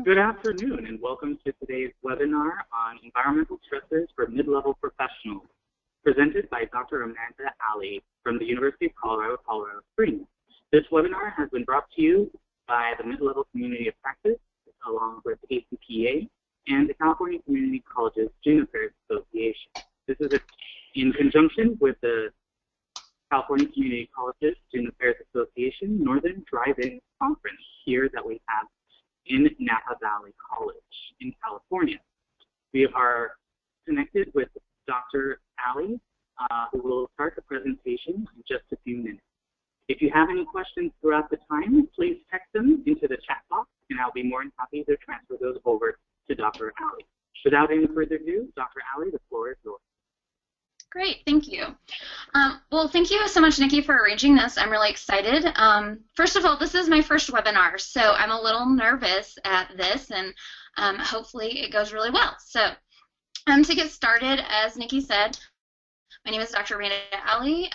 Good afternoon, and welcome to today's webinar on environmental stressors for mid-level professionals, presented by Dr. Amanda Allee from the University of Colorado, Colorado Springs. This webinar has been brought to you by the Mid-Level Community of Practice, along with ACPA and the California Community Colleges Student Affairs Association. This is in conjunction with the California Community Colleges Student Affairs Association Northern Drive-In Conference here that we have in Napa Valley College in California. We are connected with Dr. Allee, who will start the presentation in just a few minutes. If you have any questions throughout the time, please text them into the chat box, and I'll be more than happy to transfer those over to Dr. Allee. Without any further ado, Dr. Allee, the floor is yours. Great, thank you. Well, thank you so much, Nikki, for arranging this. I'm really excited. First of all, this is my first webinar, so I'm a little nervous at this, and hopefully it goes really well. So to get started, as Nikki said, my name is Dr. Amanda Allee.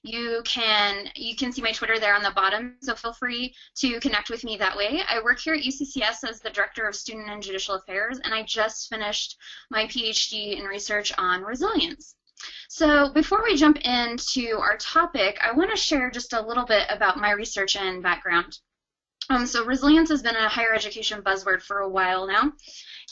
You can see my Twitter there on the bottom, so feel free to connect with me that way. I work here at UCCS as the Director of Student and Judicial Affairs, and I just finished my PhD in research on resilience. So before we jump into our topic, I want to share just a little bit about my research and background. So resilience has been a higher education buzzword for a while now,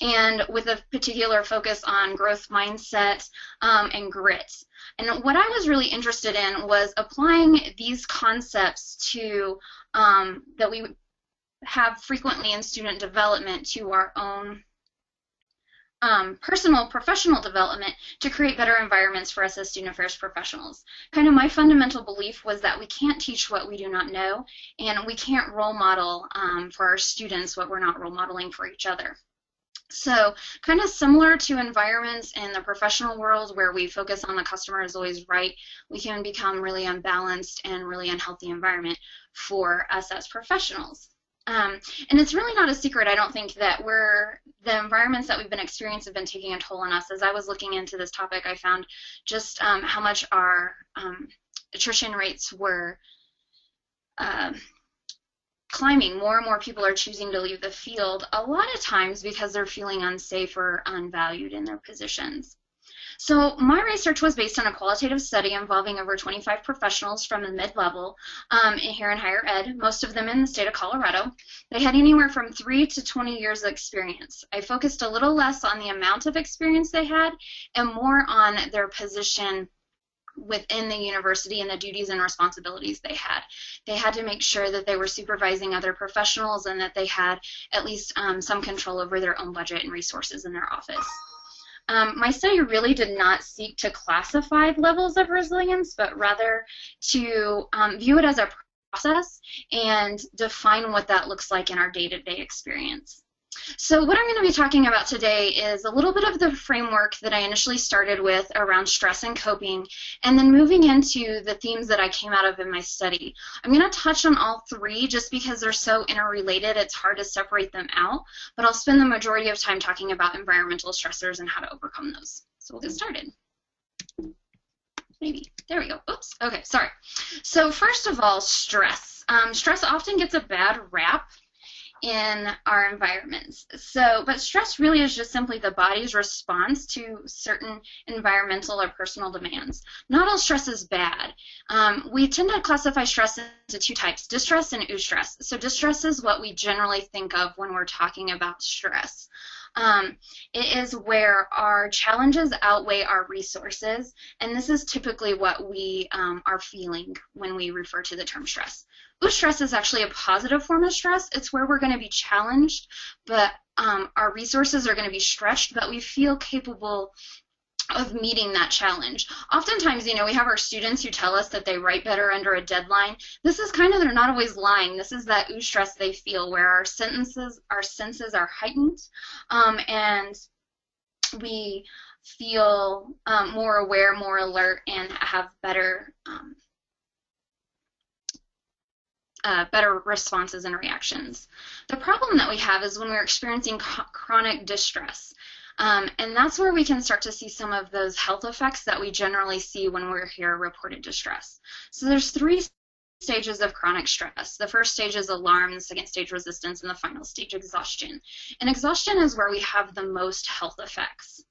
and with a particular focus on growth mindset and grit. And what I was really interested in was applying these concepts to that we have frequently in student development to our own personal, professional development to create better environments for us as student affairs professionals. Kind of my fundamental belief was that we can't teach what we do not know, and we can't role model for our students what we're not role modeling for each other. So kind of similar to environments in the professional world where we focus on the customer is always right, we can become really unbalanced and really unhealthy environment for us as professionals. And it's really not a secret, I don't think, that the environments that we've been experiencing have been taking a toll on us. As I was looking into this topic, I found just how much our attrition rates were climbing. More and more people are choosing to leave the field, a lot of times because they're feeling unsafe or unvalued in their positions. So my research was based on a qualitative study involving over 25 professionals from the mid-level here in higher ed, most of them in the state of Colorado. They had anywhere from 3 to 20 years of experience. I focused a little less on the amount of experience they had and more on their position within the university and the duties and responsibilities they had. They had to make sure that they were supervising other professionals and that they had at least some control over their own budget and resources in their office. My study really did not seek to classify levels of resilience, but rather to view it as a process and define what that looks like in our day-to-day experience. So what I'm going to be talking about today is a little bit of the framework that I initially started with around stress and coping, and then moving into the themes that I came out of in my study. I'm going to touch on all three just because they're so interrelated, it's hard to separate them out, but I'll spend the majority of time talking about environmental stressors and how to overcome those. So we'll get started. Maybe. There we go. Oops. Okay, sorry. So first of all, stress. Stress often gets a bad rap in our environments. But stress really is just simply the body's response to certain environmental or personal demands. Not all stress is bad. We tend to classify stress into two types, distress and eustress. So distress is what we generally think of when we're talking about stress. It is where our challenges outweigh our resources, and this is typically what we are feeling when we refer to the term stress. Eustress is actually a positive form of stress. It's where we're going to be challenged, but our resources are going to be stretched, but we feel capable of meeting that challenge. Oftentimes, we have our students who tell us that they write better under a deadline. This is kind of, they're not always lying. This is that eustress they feel, where our senses are heightened, and we feel more aware, more alert, and have better better responses and reactions. The problem that we have is when we're experiencing chronic distress. And that's where we can start to see some of those health effects that we generally see when we're here reported distress. So there's three stages of chronic stress. The first stage is alarm, the second stage resistance, and the final stage exhaustion. And exhaustion is where we have the most health effects.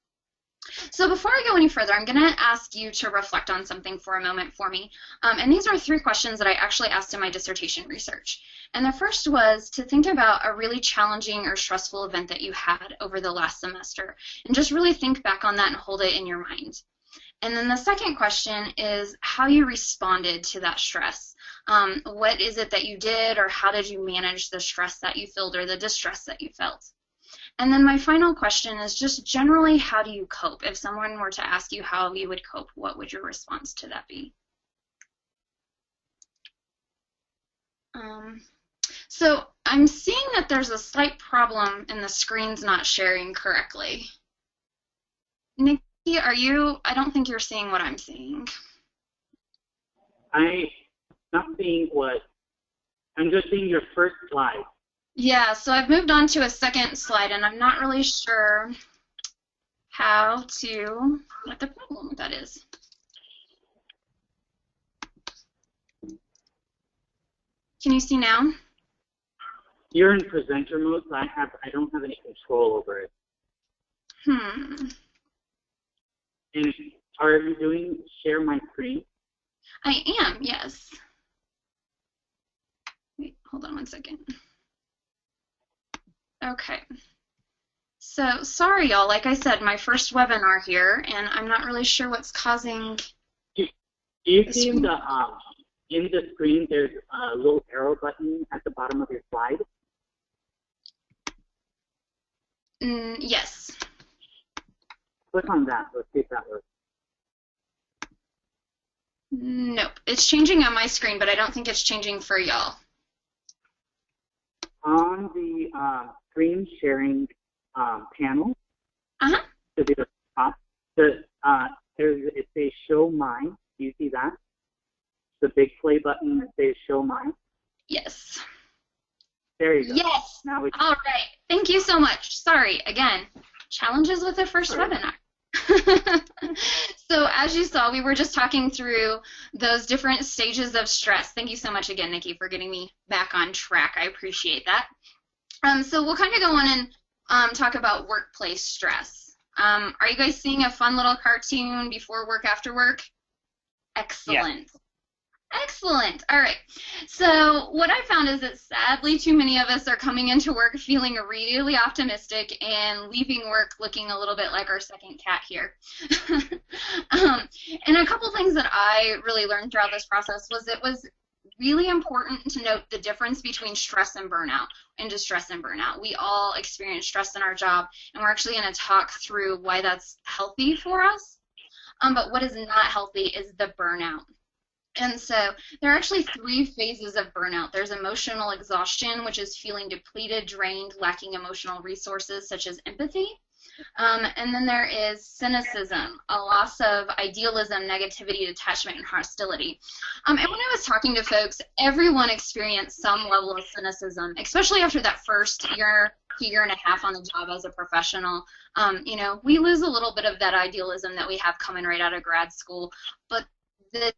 So before I go any further, I'm going to ask you to reflect on something for a moment for me. And these are 3 questions that I actually asked in my dissertation research. And the first was to think about a really challenging or stressful event that you had over the last semester, and just really think back on that and hold it in your mind. And then the second question is how you responded to that stress. What is it that you did, or how did you manage the stress that you felt or the distress that you felt? And then my final question is just generally, how do you cope? If someone were to ask you how you would cope, what would your response to that be? So I'm seeing that there's a slight problem in the screen's not sharing correctly. Nikki, I don't think you're seeing what I'm seeing. I'm not seeing I'm just seeing your first slide. Yeah, so I've moved on to a second slide, and I'm not really sure what the problem with that is. Can you see now? You're in presenter mode, so I don't have any control over it. And are you doing share my screen? I am, yes. Wait, hold on one second. Okay. So, sorry, y'all. Like I said, my first webinar here, and I'm not really sure what's causing. Do you see in the screen there's a little arrow button at the bottom of your slide? Yes. Click on that. Let's see if that works. Nope. It's changing on my screen, but I don't think it's changing for y'all. On the screen sharing panel, to the top, it says show mine. Do you see that? The big play button that says show mine? Yes. There you go. Yes. Now all right. Thank you so much. Sorry, again, challenges with the first webinar. So as you saw, we were just talking through those different stages of stress. Thank you so much again, Nikki, for getting me back on track. I appreciate that. So we'll kind of go on and talk about workplace stress. Are you guys seeing a fun little cartoon before work, after work? Excellent. Yeah. Excellent. All right. So what I found is that sadly too many of us are coming into work feeling really optimistic and leaving work looking a little bit like our second cat here. And a couple things that I really learned throughout this process was it was really important to note the difference between stress and burnout and distress and burnout. We all experience stress in our job, and we're actually going to talk through why that's healthy for us. But what is not healthy is the burnout. And so there are actually 3 phases of burnout. There's emotional exhaustion, which is feeling depleted, drained, lacking emotional resources such as empathy. And then there is cynicism, a loss of idealism, negativity, detachment, and hostility. And when I was talking to folks, everyone experienced some level of cynicism, especially after that first year and a half on the job as a professional. You know, we lose a little bit of that idealism that we have coming right out of grad school, but the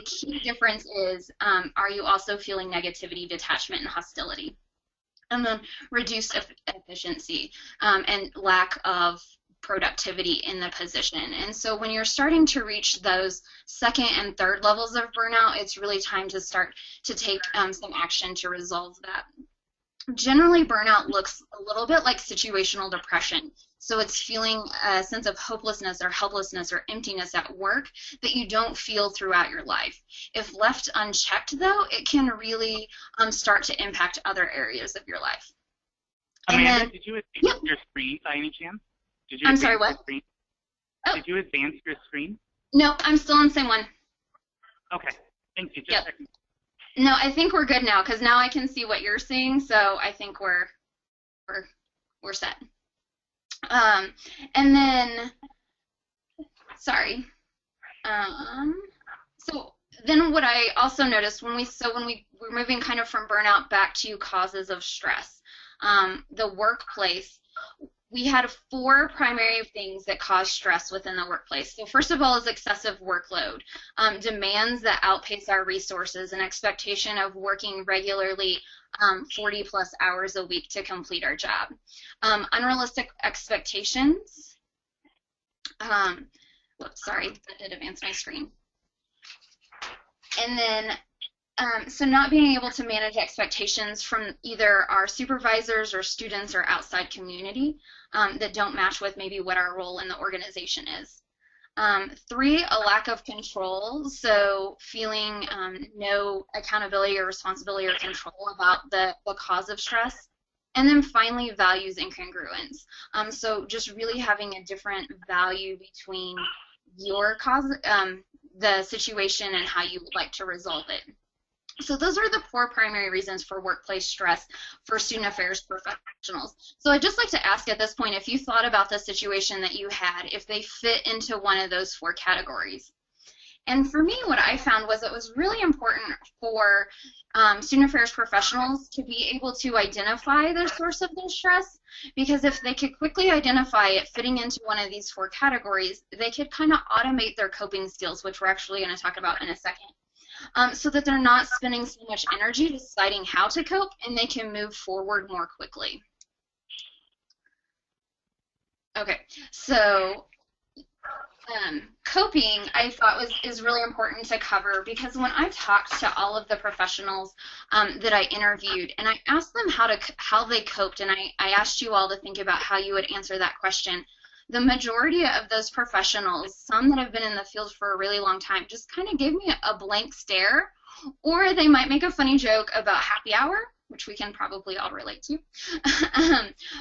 key difference is, are you also feeling negativity, detachment, and hostility? And then reduced efficiency and lack of productivity in the position. And so when you're starting to reach those second and third levels of burnout, it's really time to start to take some action to resolve that. Generally, burnout looks a little bit like situational depression. So it's feeling a sense of hopelessness or helplessness or emptiness at work that you don't feel throughout your life. If left unchecked, though, it can really start to impact other areas of your life. Amanda, did you advance your screen by any chance? I'm sorry, what? Oh. Did you advance your screen? No, I'm still on the same one. Okay, thank you. Just a second. No, I think we're good now because now I can see what you're seeing, so I think we're set. And then, sorry. So then what I also noticed when we're moving kind of from burnout back to causes of stress, the workplace, we had 4 primary things that cause stress within the workplace. So first of all is excessive workload, demands that outpace our resources, an expectation of working regularly 40 plus hours a week to complete our job. Unrealistic expectations. Whoops, sorry, that did advance my screen. And then so not being able to manage expectations from either our supervisors or students or outside community that don't match with maybe what our role in the organization is. 3, a lack of control, so feeling no accountability or responsibility or control about the cause of stress. And then finally, values incongruence. So just really having a different value between your cause, the situation, and how you would like to resolve it. So those are the 4 primary reasons for workplace stress for student affairs professionals. So I'd just like to ask at this point, if you thought about the situation that you had, if they fit into one of those 4 categories. And for me, what I found was it was really important for student affairs professionals to be able to identify the source of their stress, because if they could quickly identify it fitting into one of these 4 categories, they could kind of automate their coping skills, which we're actually going to talk about in a second. So that they're not spending so much energy deciding how to cope, and they can move forward more quickly. Okay, so coping, I thought is really important to cover, because when I talked to all of the professionals that I interviewed, and I asked them how they coped, and I asked you all to think about how you would answer that question. The majority of those professionals, some that have been in the field for a really long time, just kind of gave me a blank stare, or they might make a funny joke about happy hour, which we can probably all relate to.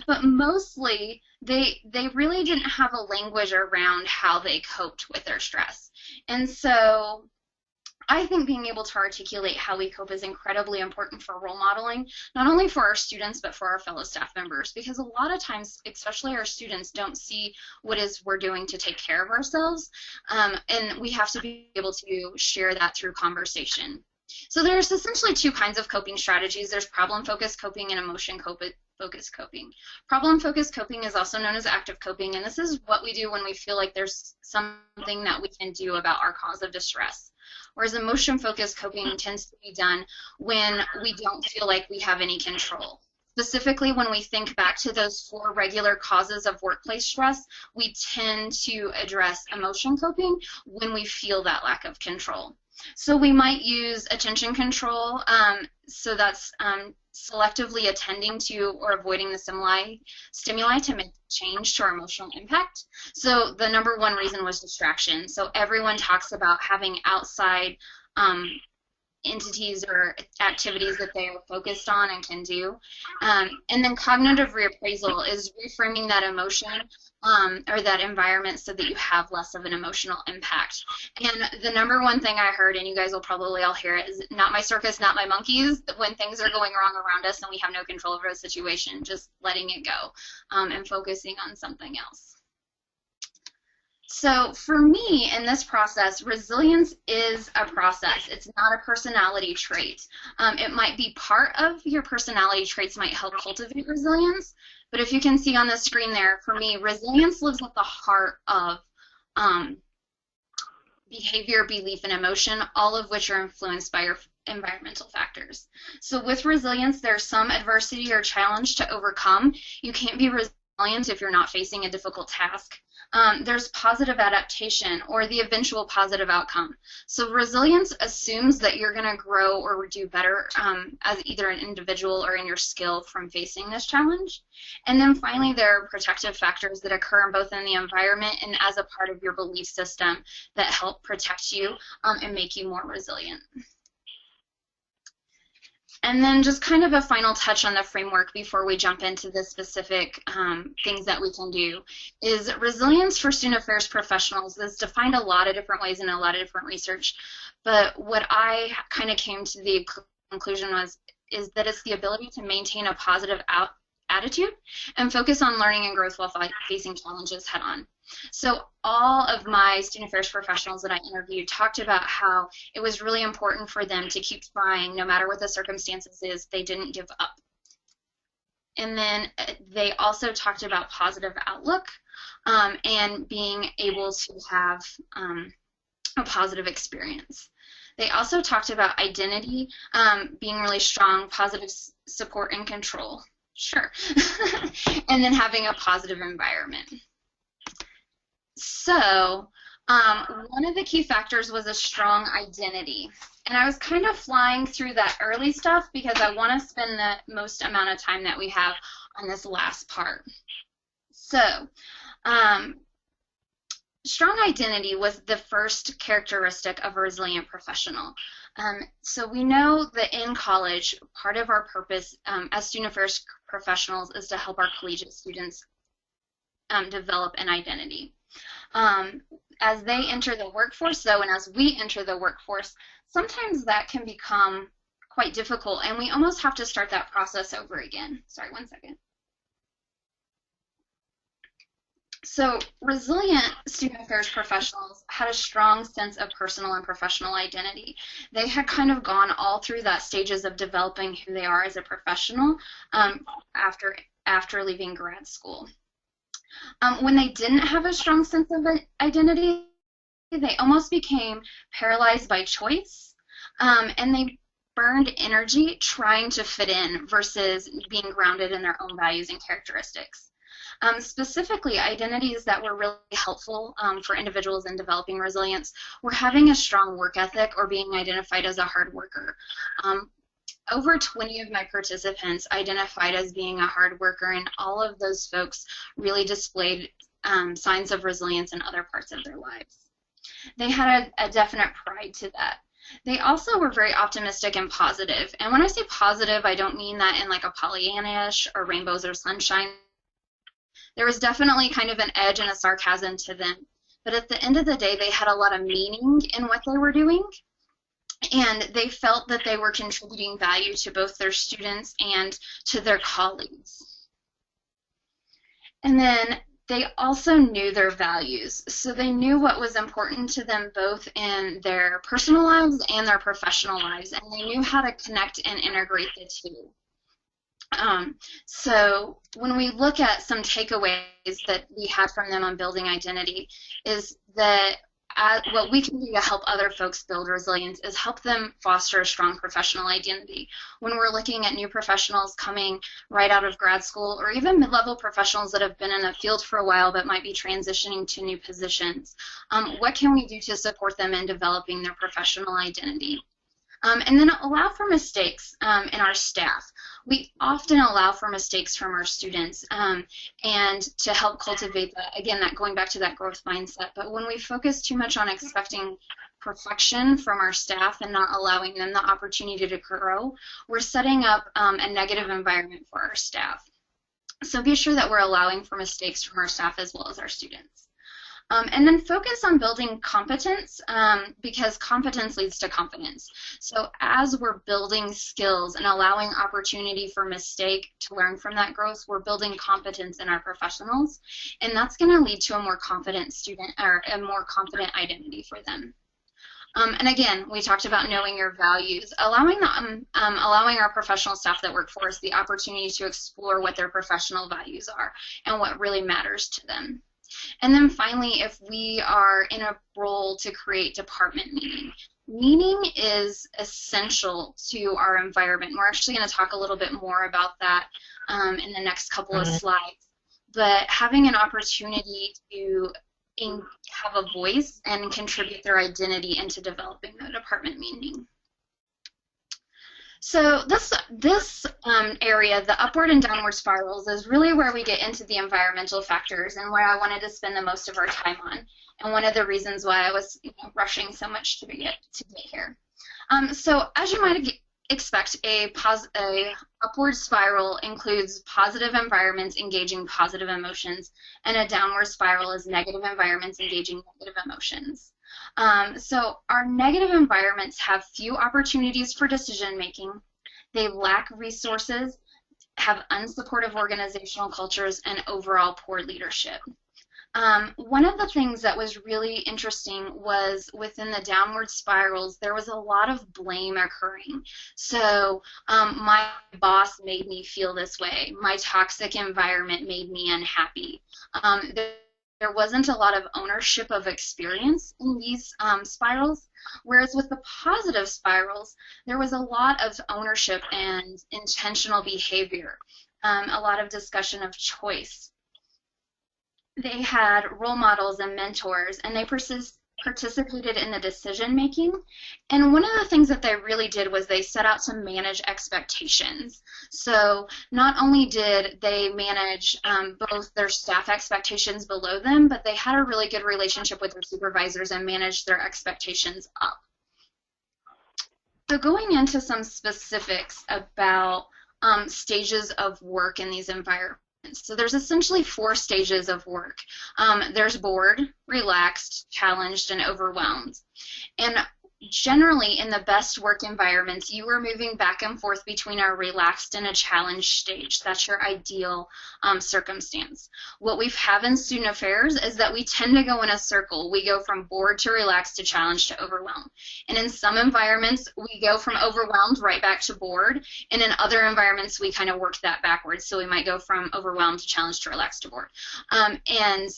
But mostly, they really didn't have a language around how they coped with their stress. And so I think being able to articulate how we cope is incredibly important for role modeling, not only for our students, but for our fellow staff members, because a lot of times, especially our students, don't see what is we're doing to take care of ourselves, and we have to be able to share that through conversation. So there's essentially 2 kinds of coping strategies. There's problem-focused coping and emotion-focused coping. Problem-focused coping is also known as active coping, and this is what we do when we feel like there's something that we can do about our cause of distress. Whereas emotion-focused coping tends to be done when we don't feel like we have any control. Specifically, when we think back to those 4 regular causes of workplace stress, we tend to address emotion coping when we feel that lack of control. So we might use attention control, so that's selectively attending to or avoiding the stimuli to make change to our emotional impact. So the number 1 reason was distraction. So everyone talks about having outside entities or activities that they are focused on and can do. And then cognitive reappraisal is reframing that emotion or that environment so that you have less of an emotional impact. And the number 1 thing I heard, and you guys will probably all hear it, is not my circus, not my monkeys. When things are going wrong around us and we have no control over a situation, just letting it go and focusing on something else. So for me, in this process, resilience is a process. It's not a personality trait. It might be part of your personality traits might help cultivate resilience, but if you can see on the screen there, for me, resilience lives at the heart of behavior, belief, and emotion, all of which are influenced by your environmental factors. So with resilience, there's some adversity or challenge to overcome. You can't be resilient if you're not facing a difficult task. There's positive adaptation or the eventual positive outcome. So resilience assumes that you're going to grow or do better as either an individual or in your skill from facing this challenge. And then finally, there are protective factors that occur both in the environment and as a part of your belief system that help protect you and make you more resilient. And then just kind of a final touch on the framework before we jump into the specific things that we can do is resilience for student affairs professionals is defined a lot of different ways in a lot of different research. But what I kind of came to the conclusion is that it's the ability to maintain a positive attitude and focus on learning and growth while facing challenges head on. So all of my student affairs professionals that I interviewed talked about how it was really important for them to keep trying no matter what the circumstances is. They didn't give up. And then they also talked about positive outlook and being able to have a positive experience. They also talked about identity being really strong, positive support and control. Sure. And then having a positive environment. So one of the key factors was a strong identity. And I was kind of flying through that early stuff because I want to spend the most amount of time that we have on this last part. So strong identity was the first characteristic of a resilient professional. So we know that in college, part of our purpose as student affairs professionals is to help our collegiate students develop an identity. As they enter the workforce, though, and as we enter the workforce, sometimes that can become quite difficult, and we almost have to start that process over again. Sorry, one second. So resilient student affairs professionals had a strong sense of personal and professional identity. They had kind of gone all through that stages of developing who they are as a professional after leaving grad school. When they didn't have a strong sense of identity, they almost became paralyzed by choice, and they burned energy trying to fit in versus being grounded in their own values and characteristics. Specifically, identities that were really helpful for individuals in developing resilience were having a strong work ethic or being identified as a hard worker. Over 20 of my participants identified as being a hard worker, and all of those folks really displayed signs of resilience in other parts of their lives. They had a definite pride to that. They also were very optimistic and positive. And when I say positive, I don't mean that in like a Pollyanna-ish or rainbows or sunshine. There was definitely kind of an edge and a sarcasm to them. But at the end of the day, they had a lot of meaning in what they were doing. And they felt that they were contributing value to both their students and to their colleagues. And then they also knew their values. So they knew what was important to them both in their personal lives and their professional lives. And they knew how to connect and integrate the two. So when we look at some takeaways that we had from them on building identity is that what we can do to help other folks build resilience is help them foster a strong professional identity. When we're looking at new professionals coming right out of grad school or even mid-level professionals that have been in the field for a while but might be transitioning to new positions, what can we do to support them in developing their professional identity? And then allow for mistakes in our staff. We often allow for mistakes from our students and to help cultivate that, again, that going back to that growth mindset. But when we focus too much on expecting perfection from our staff and not allowing them the opportunity to grow, we're setting up a negative environment for our staff. So be sure that we're allowing for mistakes from our staff as well as our students. And then focus on building competence because competence leads to confidence. So as we're building skills and allowing opportunity for mistake to learn from that growth, we're building competence in our professionals, and that's going to lead to a more confident student or a more confident identity for them. And again, we talked about knowing your values, allowing our professional staff that work for us the opportunity to explore what their professional values are and what really matters to them. And then finally, if we are in a role to create department meaning, meaning is essential to our environment. We're actually going to talk a little bit more about that in the next couple of slides. But having an opportunity to have a voice and contribute their identity into developing the department meaning. So this area, the upward and downward spirals, is really where we get into the environmental factors and where I wanted to spend the most of our time on, and one of the reasons why I was rushing so much to get here. So as you might expect, a upward spiral includes positive environments engaging positive emotions, and a downward spiral is negative environments engaging negative emotions. So our negative environments have few opportunities for decision making. They lack resources, have unsupportive organizational cultures, and overall poor leadership. One of the things that was really interesting was within the downward spirals, there was a lot of blame occurring. So my boss made me feel this way. My toxic environment made me unhappy. There wasn't a lot of ownership of experience in these spirals, whereas with the positive spirals, there was a lot of ownership and intentional behavior, a lot of discussion of choice. They had role models and mentors, and they participated in the decision making. And one of the things that they really did was they set out to manage expectations. So not only did they manage both their staff expectations below them, but they had a really good relationship with their supervisors and managed their expectations up. So going into some specifics about stages of work in these environments. So there's essentially 4 stages of work. There's bored, relaxed, challenged, and overwhelmed. And generally, in the best work environments, you are moving back and forth between a relaxed and a challenged stage. That's your ideal circumstance. What we have in student affairs is that we tend to go in a circle. We go from bored to relaxed to challenged to overwhelmed. And in some environments, we go from overwhelmed right back to bored. And in other environments, we kind of work that backwards. So we might go from overwhelmed to challenged to relaxed to bored. And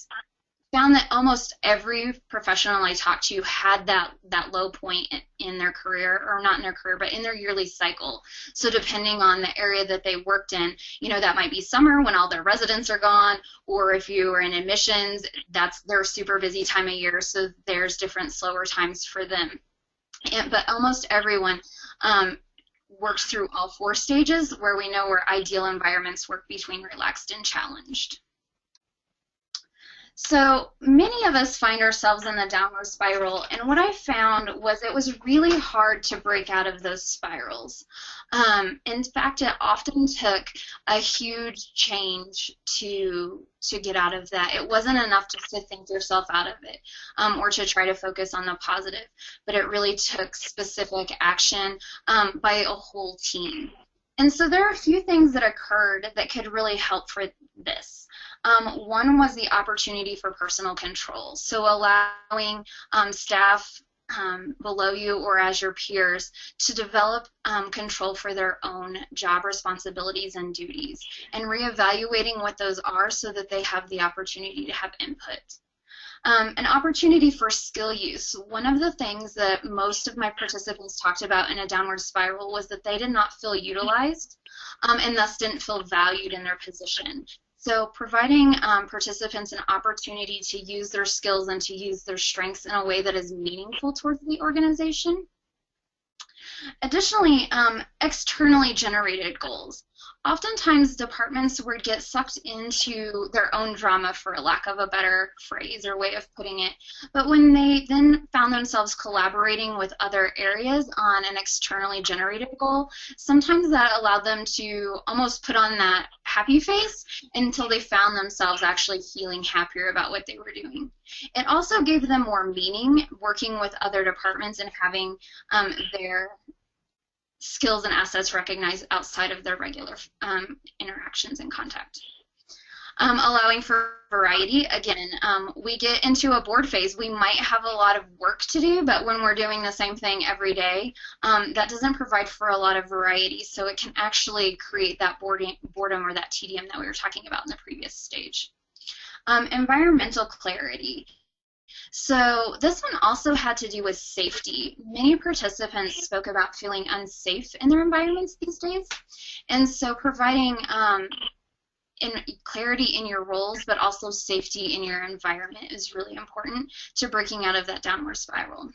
found that almost every professional I talked to had that low point in their career, or not in their career, but in their yearly cycle. So depending on the area that they worked in, you know, that might be summer when all their residents are gone, or if you were in admissions, that's their super busy time of year, so there's different slower times for them. But almost everyone worked through all 4 stages, where we know where ideal environments work between relaxed and challenged. So many of us find ourselves in the downward spiral, and what I found was it was really hard to break out of those spirals. In fact, it often took a huge change to get out of that. It wasn't enough just to think yourself out of it or to try to focus on the positive, but it really took specific action by a whole team. And so there are a few things that occurred that could really help for this. One was the opportunity for personal control, so allowing staff below you or as your peers to develop control for their own job responsibilities and duties, and reevaluating what those are so that they have the opportunity to have input. An opportunity for skill use. One of the things that most of my participants talked about in a downward spiral was that they did not feel utilized and thus didn't feel valued in their position. So providing participants an opportunity to use their skills and to use their strengths in a way that is meaningful towards the organization. Additionally, externally generated goals. Oftentimes, departments would get sucked into their own drama, for lack of a better phrase or way of putting it. But when they then found themselves collaborating with other areas on an externally generated goal, sometimes that allowed them to almost put on that happy face until they found themselves actually feeling happier about what they were doing. It also gave them more meaning working with other departments and having their skills and assets recognized outside of their regular interactions and contact. Allowing for variety. Again, we get into a bored phase. We might have a lot of work to do, but when we're doing the same thing every day, that doesn't provide for a lot of variety, so it can actually create that boredom or that tedium that we were talking about in the previous stage. Environmental clarity. So this one also had to do with safety. Many participants spoke about feeling unsafe in their environments these days, and so providing clarity in your roles, but also safety in your environment is really important to breaking out of that downward spiral.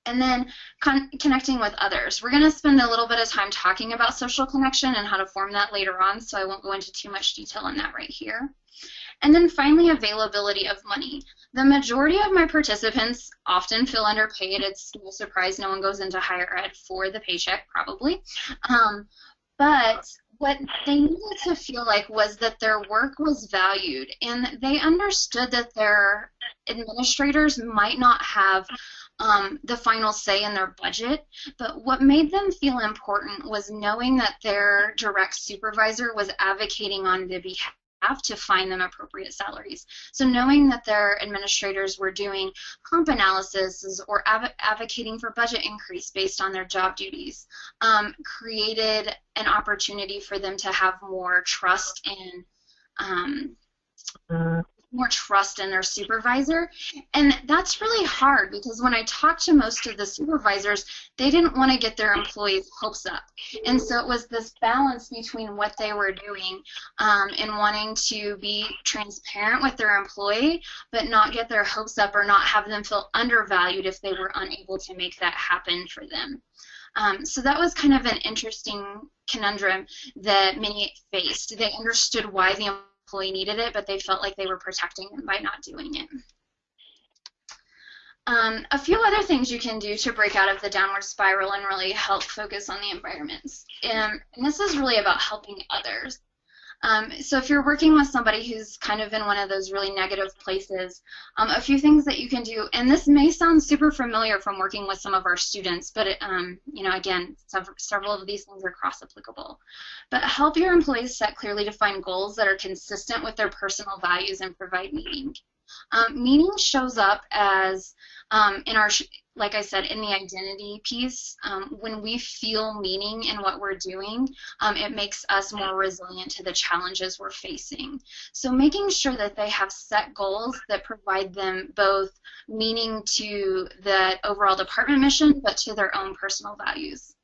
And then connecting with others. We're going to spend a little bit of time talking about social connection and how to form that later on, so I won't go into too much detail on that right here. And then finally, availability of money. The majority of my participants often feel underpaid. It's no surprise no one goes into higher ed for the paycheck, probably. But what they needed to feel like was that their work was valued, and they understood that their administrators might not have the final say in their budget, but what made them feel important was knowing that their direct supervisor was advocating on the behalf to find them appropriate salaries. So knowing that their administrators were doing comp analysis or advocating for budget increase based on their job duties created an opportunity for them to have more trust in their supervisor. And that's really hard, because when I talked to most of the supervisors, they didn't want to get their employees' hopes up. And so it was this balance between what they were doing and wanting to be transparent with their employee, but not get their hopes up or not have them feel undervalued if they were unable to make that happen for them. So that was kind of an interesting conundrum that many faced. They understood why the employee needed it, but they felt like they were protecting them by not doing it. A few other things you can do to break out of the downward spiral and really help focus on the environments. And this is really about helping others. So if you're working with somebody who's kind of in one of those really negative places, a few things that you can do, and this may sound super familiar from working with some of our students, but you know, again, several of these things are cross-applicable. But help your employees set clearly defined goals that are consistent with their personal values and provide meaning. Meaning shows up as in our, like I said, in the identity piece. When we feel meaning in what we're doing, it makes us more resilient to the challenges we're facing. So making sure that they have set goals that provide them both meaning to the overall department mission, but to their own personal values.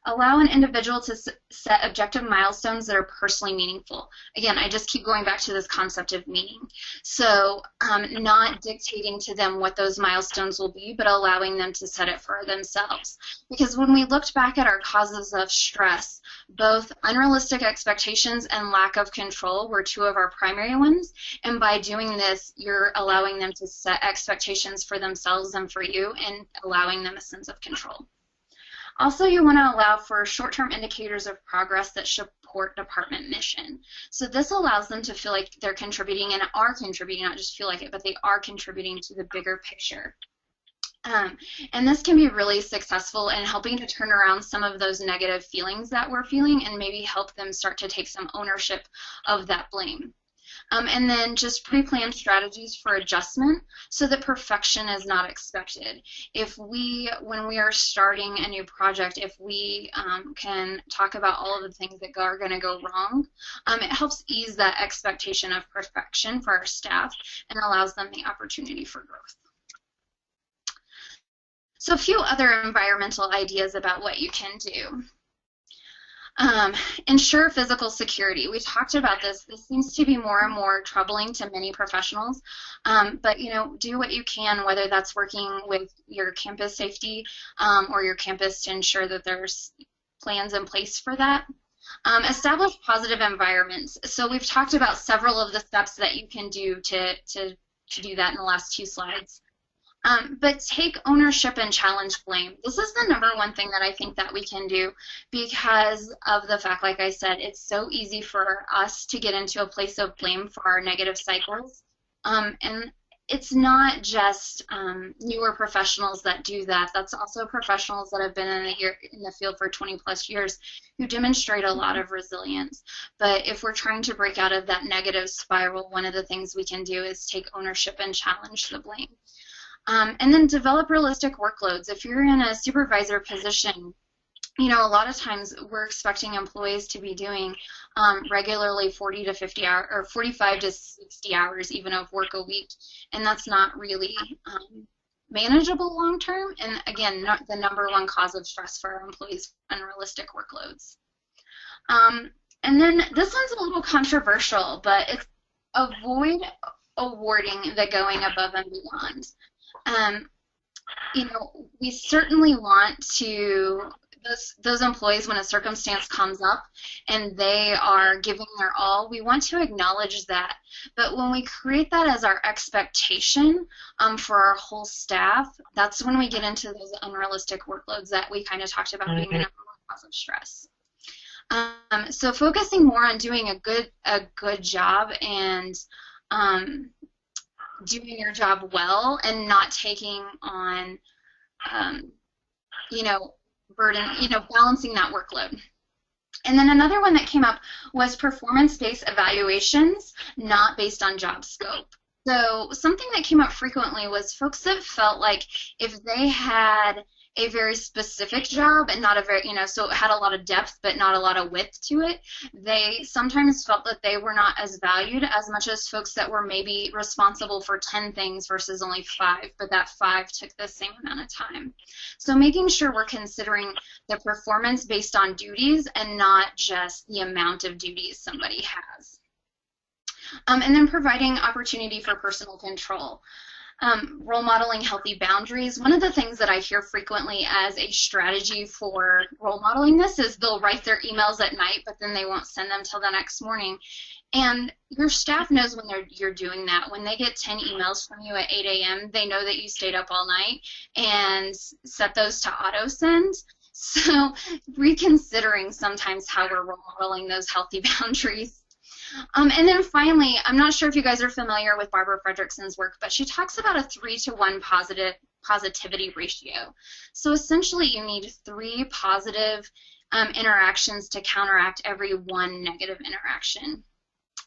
Allow an individual to set objective milestones that are personally meaningful. Again, I just keep going back to this concept of meaning. So not dictating to them what those milestones will be, but allowing them to set it for themselves. Because when we looked back at our causes of stress, both unrealistic expectations and lack of control were two of our primary ones. And by doing this, you're allowing them to set expectations for themselves and for you, and allowing them a sense of control. Also, you want to allow for short-term indicators of progress that support department mission. So this allows them to feel like they're contributing and are contributing, not just feel like it, but they are contributing to the bigger picture. And this can be really successful in helping to turn around some of those negative feelings that we're feeling and maybe help them start to take some ownership of that blame. And then just pre-planned strategies for adjustment so that perfection is not expected. When we are starting a new project, if we can talk about all of the things that are going to go wrong, it helps ease that expectation of perfection for our staff and allows them the opportunity for growth. So a few other environmental ideas about what you can do. Ensure physical security. We talked about this. This seems to be more and more troubling to many professionals, but you know, do what you can, whether that's working with your campus safety or your campus to ensure that there's plans in place for that. Establish positive environments. So we've talked about several of the steps that you can do to do that in the last 2 slides. But take ownership and challenge blame. This is the #1 thing that I think that we can do, because of the fact, like I said, it's so easy for us to get into a place of blame for our negative cycles. And it's not just newer professionals that do that. That's also professionals that have been in the field for 20+ years who demonstrate a lot of resilience. But if we're trying to break out of that negative spiral, one of the things we can do is take ownership and challenge the blame. And then develop realistic workloads. If you're in a supervisor position, you know, a lot of times we're expecting employees to be doing regularly 40 to 50 hours or 45 to 60 hours even of work a week, and that's not really manageable long term. And again, not the #1 cause of stress for our employees, unrealistic workloads. And then this one's a little controversial, but it's avoid awarding the going above and beyond. You know, we certainly want to, those employees, when a circumstance comes up and they are giving their all, we want to acknowledge that. But when we create that as our expectation for our whole staff, that's when we get into those unrealistic workloads that we kind of talked about being a #1 cause of stress. So focusing more on doing a good job and doing your job well and not taking on, you know, burden, you know, balancing that workload. And then another one that came up was performance-based evaluations, not based on job scope. So something that came up frequently was folks that felt like if they had a very specific job and not a very, so it had a lot of depth but not a lot of width to it, they sometimes felt that they were not as valued as much as folks that were maybe responsible for 10 things versus only 5, but that 5 took the same amount of time. So making sure we're considering the performance based on duties and not just the amount of duties somebody has. And then providing opportunity for personal control. Role modeling healthy boundaries. One of the things that I hear frequently as a strategy for role modeling this is they'll write their emails at night, but then they won't send them till the next morning. And your staff knows when you're doing that. When they get 10 emails from you at 8 a.m., they know that you stayed up all night and set those to auto send. So reconsidering sometimes how we're role modeling those healthy boundaries. And then finally, I'm not sure if you guys are familiar with Barbara Fredrickson's work, but she talks about a 3-to-1 positivity ratio. So essentially, you need 3 positive interactions to counteract every 1 negative interaction.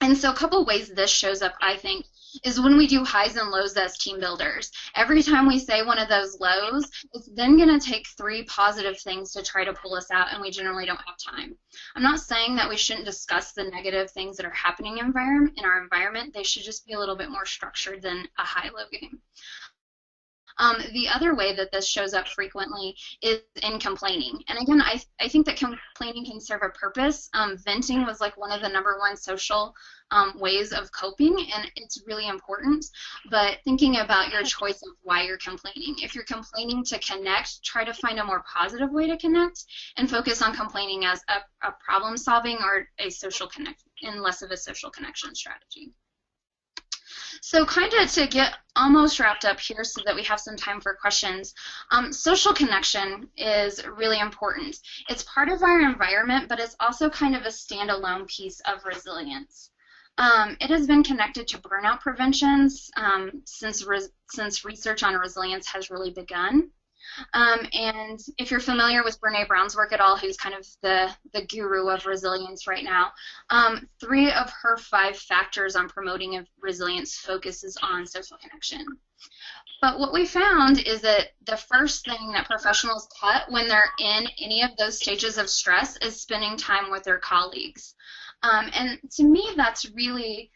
And so a couple ways this shows up, I think, is when we do highs and lows as team builders. Every time we say one of those lows, it's then going to take 3 positive things to try to pull us out, and we generally don't have time. I'm not saying that we shouldn't discuss the negative things that are happening in our environment. They should just be a little bit more structured than a high-low game. The other way that this shows up frequently is in complaining. And again, I think that complaining can serve a purpose. Venting was like one of the #1 social ways of coping, and it's really important. But thinking about your choice of why you're complaining. If you're complaining to connect, try to find a more positive way to connect and focus on complaining as a problem solving or a social connection and less of a social connection strategy. So kind of to get almost wrapped up here so that we have some time for questions, social connection is really important. It's part of our environment, but it's also kind of a standalone piece of resilience. It has been connected to burnout preventions since research on resilience has really begun. And if you're familiar with Brene Brown's work at all, who's kind of the guru of resilience right now, 3 of her 5 factors on promoting resilience focuses on social connection. But what we found is that the first thing that professionals cut when they're in any of those stages of stress is spending time with their colleagues. And to me, that's really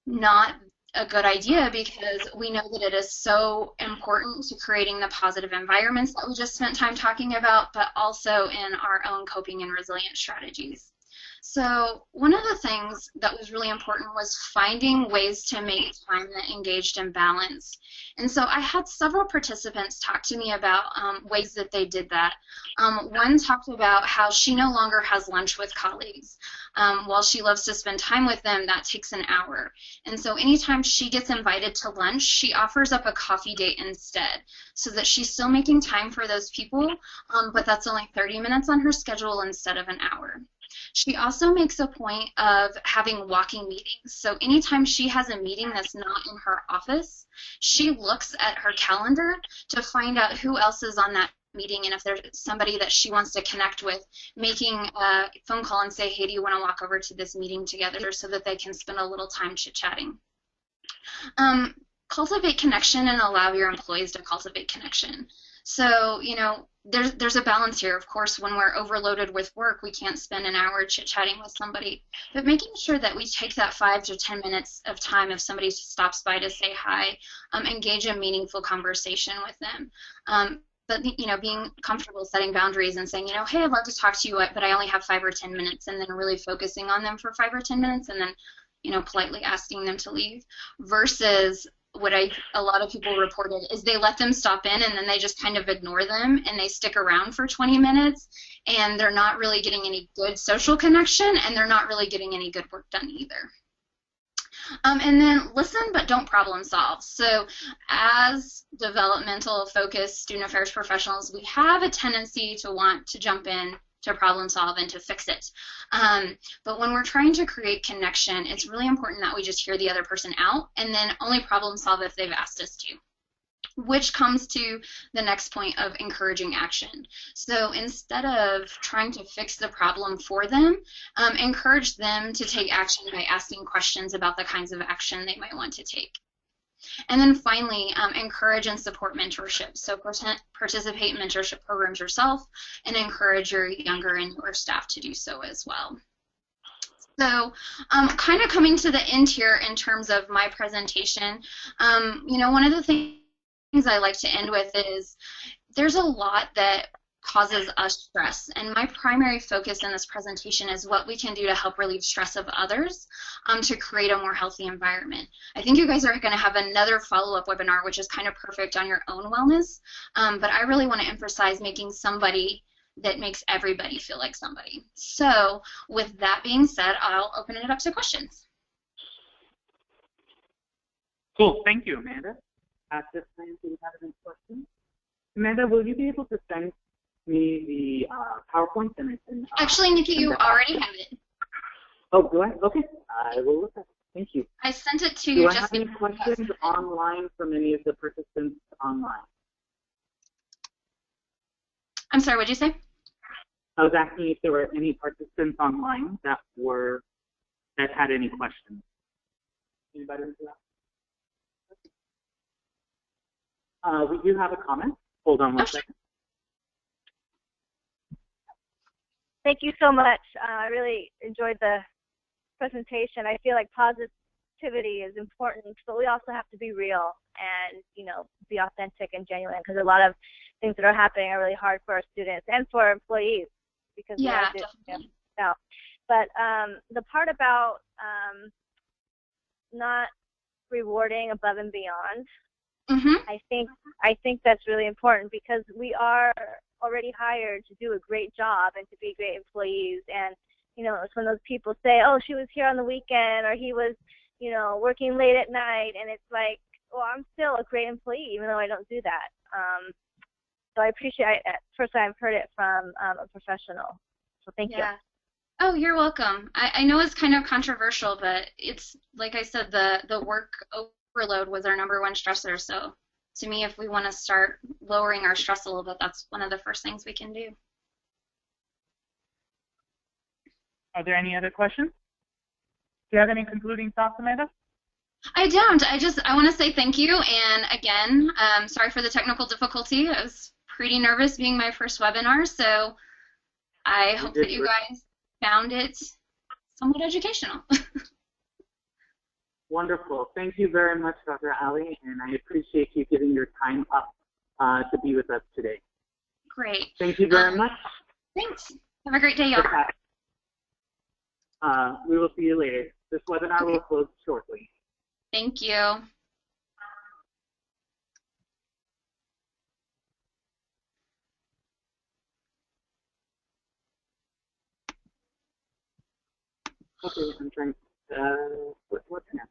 not a good idea because we know that it is so important to creating the positive environments that we just spent time talking about, but also in our own coping and resilience strategies. So one of the things that was really important was finding ways to make time that engaged and balanced. And so I had several participants talk to me about ways that they did that. One talked about how she no longer has lunch with colleagues. While she loves to spend time with them, that takes an hour. And so anytime she gets invited to lunch, she offers up a coffee date instead so that she's still making time for those people, but that's only 30 minutes on her schedule instead of an hour. She also makes a point of having walking meetings. So anytime she has a meeting that's not in her office, she looks at her calendar to find out who else is on that meeting, and if there's somebody that she wants to connect with, making a phone call and say, hey, do you want to walk over to this meeting together, so that they can spend a little time chit-chatting. Cultivate connection and allow your employees to cultivate connection. So, you know, there's a balance here. Of course, when we're overloaded with work, we can't spend an hour chit-chatting with somebody. But making sure that we take that 5 to 10 minutes of time if somebody stops by to say hi, engage in meaningful conversation with them. But, you know, being comfortable setting boundaries and saying, you know, hey, I'd love to talk to you, but I only have 5 or 10 minutes, and then really focusing on them for 5 or 10 minutes and then, you know, politely asking them to leave, versus what a lot of people reported is they let them stop in and then they just kind of ignore them and they stick around for 20 minutes and they're not really getting any good social connection and they're not really getting any good work done either. And then listen but don't problem solve. So as developmental focused student affairs professionals, we have a tendency to want to jump in to problem solve and to fix it. But when we're trying to create connection, it's really important that we just hear the other person out and then only problem solve if they've asked us to. which comes to the next point of encouraging action. So instead of trying to fix the problem for them, encourage them to take action by asking questions about the kinds of action they might want to take. And then finally, encourage and support mentorship. So participate in mentorship programs yourself and encourage your younger and newer staff to do so as well. So kind of coming to the end here in terms of my presentation, you know, one of the things I like to end with is there's a lot that causes us stress, and my primary focus in this presentation is what we can do to help relieve stress of others to create a more healthy environment. I think you guys are going to have another follow-up webinar, which is kind of perfect on your own wellness, but I really want to emphasize making somebody that makes everybody feel like somebody. So with that being said, I'll open it up to questions. Cool. Thank you, Amanda. At this time, do you have any questions? Amanda, will you be able to send me the PowerPoint? And I can, actually, Nikki, you already have it. Oh, do I? Okay. I will look at it. Thank you. I sent it to you. Do I have any questions online from any of the participants online? I'm sorry, what did you say? I was asking if there were any participants online that had any questions. Anybody into that? We do have a comment. Hold on one second. Thank you so much. I really enjoyed the presentation. I feel like positivity is important, but we also have to be real and, you know, be authentic and genuine, because a lot of things that are happening are really hard for our students and for our employees, because But the part about not rewarding above and beyond, I think that's really important, because we are already hired to do a great job and to be great employees. And, you know, it's when those people say, oh, she was here on the weekend, or he was, you know, working late at night, and it's like, well, I'm still a great employee even though I don't do that. So I appreciate it. First I've heard it from a professional. So thank you. Oh, you're welcome. I know it's kind of controversial, but it's, like I said, the work overload was our #1 stressor. So to me, if we want to start lowering our stress a little bit, that's one of the first things we can do. Are there any other questions? Do you have any concluding thoughts, Amanda? I don't. I want to say thank you. And again, sorry for the technical difficulty. I was pretty nervous being my first webinar. So I hope that you guys found it somewhat educational. Wonderful. Thank you very much, Dr. Allee, and I appreciate you giving your time up to be with us today. Great. Thank you very much. Thanks. Have a great day, y'all. We will see you later. This webinar will close shortly. Thank you. Okay, I'm trying. What's next?